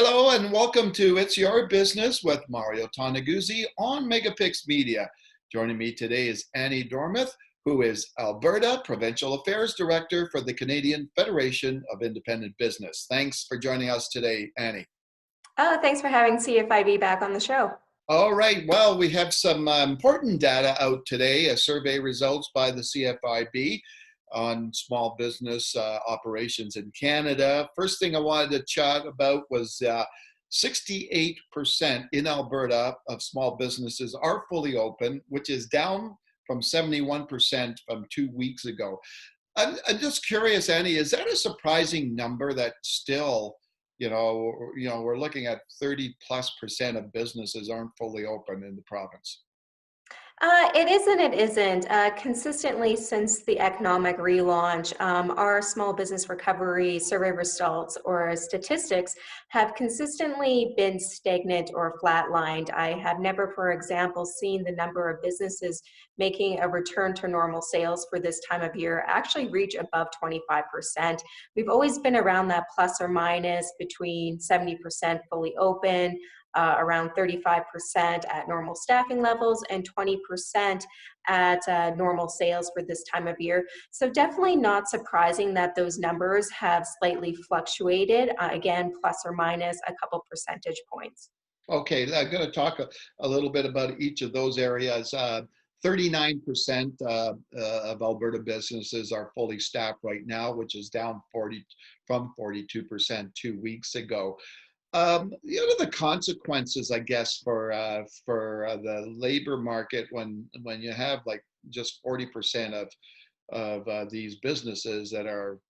Hello and welcome to It's Your Business with Mario Toneguzzi on Megapix Media. Joining me today is Annie Dormuth, who is Alberta Provincial Affairs Director for the Canadian Federation of Independent Business. Thanks for joining us today, Annie. Oh, thanks for having CFIB back on the show. All right, well, we have some important data out today, survey results by the CFIB on small business operations in Canada. First thing I wanted to chat about was 68% in Alberta of small businesses are fully open, which is down from 71% from 2 weeks ago. I'm just curious, Annie, is that a surprising number that still, we're looking at 30+% of businesses aren't fully open in the province? It is and it isn't. Consistently since the economic relaunch, our small business recovery survey results or statistics have consistently been stagnant or flatlined. I have never, for example, seen the number of businesses making a return to normal sales for this time of year actually reach above 25%. We've always been around that plus or minus between 70% fully open, around 35% at normal staffing levels and 20% at normal sales for this time of year. So definitely not surprising that those numbers have slightly fluctuated, again, plus or minus a couple percentage points. Okay, I'm going to talk a little bit about each of those areas. 39% of Alberta businesses are fully staffed right now, which is down from 42% 2 weeks ago. The consequences, I guess, for the labor market when you have like just 40% of these businesses that are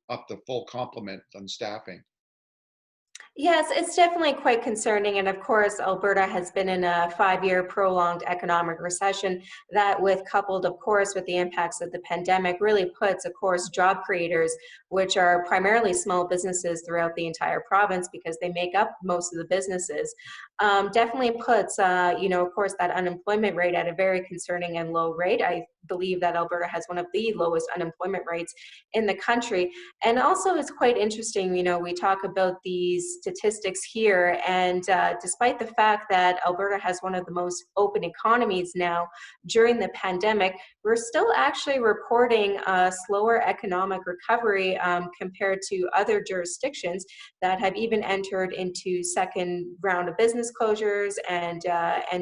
up to full complement on staffing. Yes, it's definitely quite concerning. And of course, Alberta has been in a 5-year prolonged economic recession that, with coupled, of course, with the impacts of the pandemic, really puts, of course, job creators, which are primarily small businesses throughout the entire province because they make up most of the businesses, definitely puts, of course, that unemployment rate at a very concerning and low rate. I believe that Alberta has one of the lowest unemployment rates in the country. And also, it's quite interesting, we talk about these statistics here, and despite the fact that Alberta has one of the most open economies now during the pandemic, we're still actually reporting a slower economic recovery compared to other jurisdictions that have even entered into second round of business closures and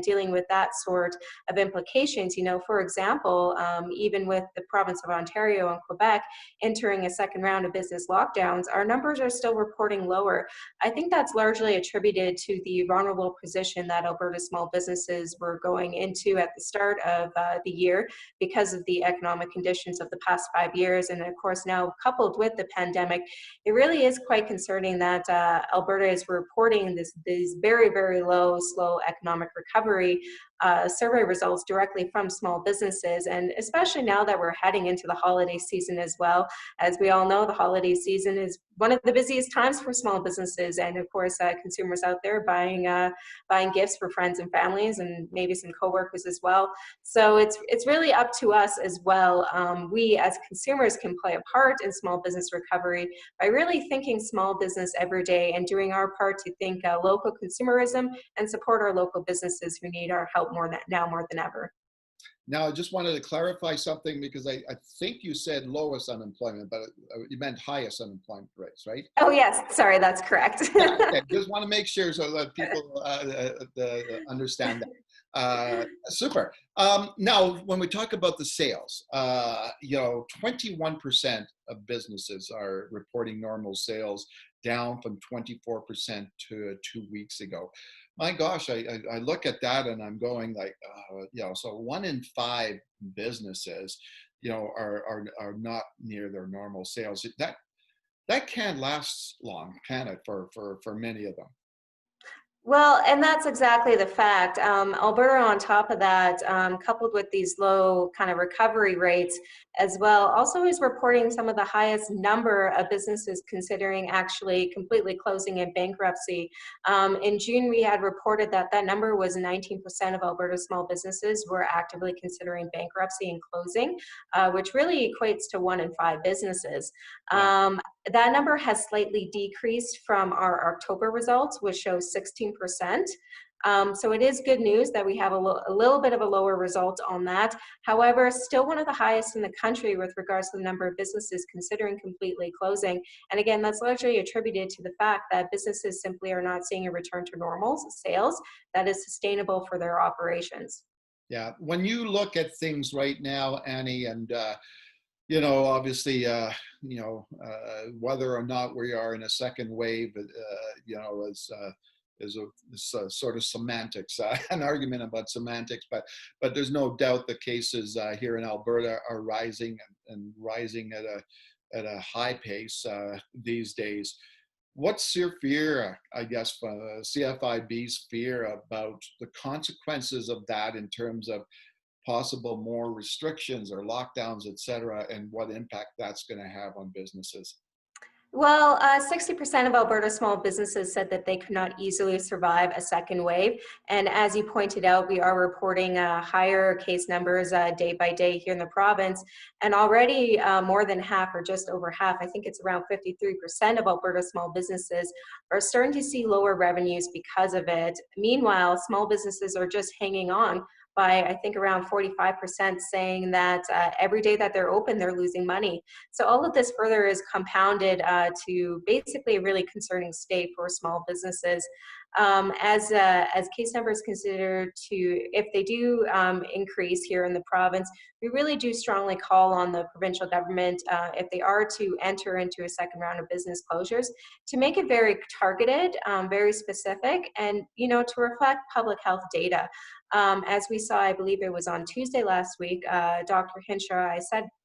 dealing with that sort of implications. For example, even with the province of Ontario and Quebec entering a second round of business lockdowns, our numbers are still reporting lower. I think that's largely attributed to the vulnerable position that Alberta small businesses were going into at the start of the year because of the economic conditions of the past 5 years. And of course, now coupled with the pandemic, it really is quite concerning that Alberta is reporting these very, very low, slow economic recovery survey results directly from small businesses. And especially now that we're heading into the holiday season as well. As we all know, the holiday season is one of the busiest times for small businesses, and of course, consumers out there buying gifts for friends and families, and maybe some coworkers as well. So it's really up to us as well. We as consumers can play a part in small business recovery by really thinking small business every day and doing our part to think local consumerism and support our local businesses who need our help more than ever. Now, I just wanted to clarify something because I think you said lowest unemployment, but you meant highest unemployment rates, right? Oh, yes. Sorry, that's correct. Yeah, okay. Just want to make sure so that people understand that. Super. Now, when we talk about the sales, 21% of businesses are reporting normal sales, down from 24% to 2 weeks ago. My gosh, I look at that and I'm going like, so 1 in 5 businesses, are not near their normal sales. That can't last long, can it, for many of them? Well, and that's exactly the fact. Alberta, on top of that, coupled with these low kind of recovery rates as well, also is reporting some of the highest number of businesses considering actually completely closing in bankruptcy. In June, we had reported that that number was 19% of Alberta's small businesses were actively considering bankruptcy and closing, which really equates to 1 in 5 businesses. Yeah. Um, that number has slightly decreased from our October results, which shows 16%. So it is good news that we have a little bit of a lower result on that. However, still one of the highest in the country with regards to the number of businesses considering completely closing. And again, that's largely attributed to the fact that businesses simply are not seeing a return to normal sales that is sustainable for their operations. Yeah. When you look at things right now, Annie, and obviously, whether or not we are in a second wave, is sort of semantics, an argument about semantics. But there's no doubt the cases here in Alberta are rising and rising at a high pace these days. What's your fear, I guess, CFIB's fear about the consequences of that in terms of possible more restrictions or lockdowns, et cetera, and what impact that's going to have on businesses? Well, 60% of Alberta small businesses said that they could not easily survive a second wave. And as you pointed out, we are reporting higher case numbers day by day here in the province. And already more than half, or just over half, I think it's around 53% of Alberta small businesses are starting to see lower revenues because of it. Meanwhile, small businesses are just hanging on by, I think, around 45%, saying that every day that they're open, they're losing money. So all of this further is compounded to basically a really concerning state for small businesses. As case numbers consider to, if they do increase here in the province, we really do strongly call on the provincial government, if they are to enter into a second round of business closures, to make it very targeted, very specific, and to reflect public health data. As we saw, I believe it was on Tuesday last week, Dr. Hinshaw,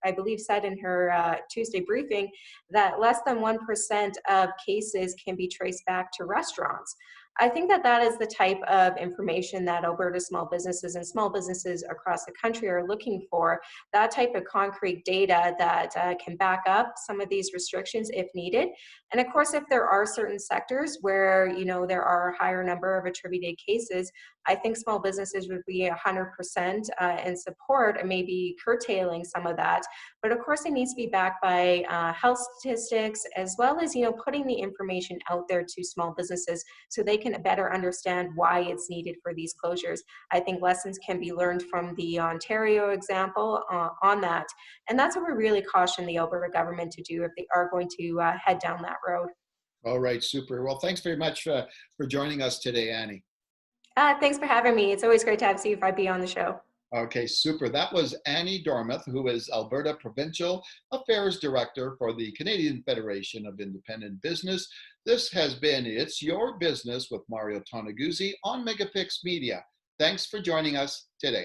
I believe, said in her Tuesday briefing that less than 1% of cases can be traced back to restaurants. I think that that is the type of information that Alberta small businesses and small businesses across the country are looking for, that type of concrete data that can back up some of these restrictions if needed. And of course, if there are certain sectors where, there are a higher number of attributed cases, I think small businesses would be 100% in support and maybe curtailing some of that. But of course, it needs to be backed by health statistics, as well as, putting the information out there to small businesses so they can better understand why it's needed for these closures. I think lessons can be learned from the Ontario example on that. And that's what we really caution the Alberta government to do if they are going to head down that road. All right, super. Well, thanks very much for joining us today, Annie. Thanks for having me. It's always great to have CFIB on the show. Okay, super. That was Annie Dormuth, who is Alberta Provincial Affairs Director for the Canadian Federation of Independent Business. This has been It's Your Business with Mario Toneguzzi on Megapix Media. Thanks for joining us today.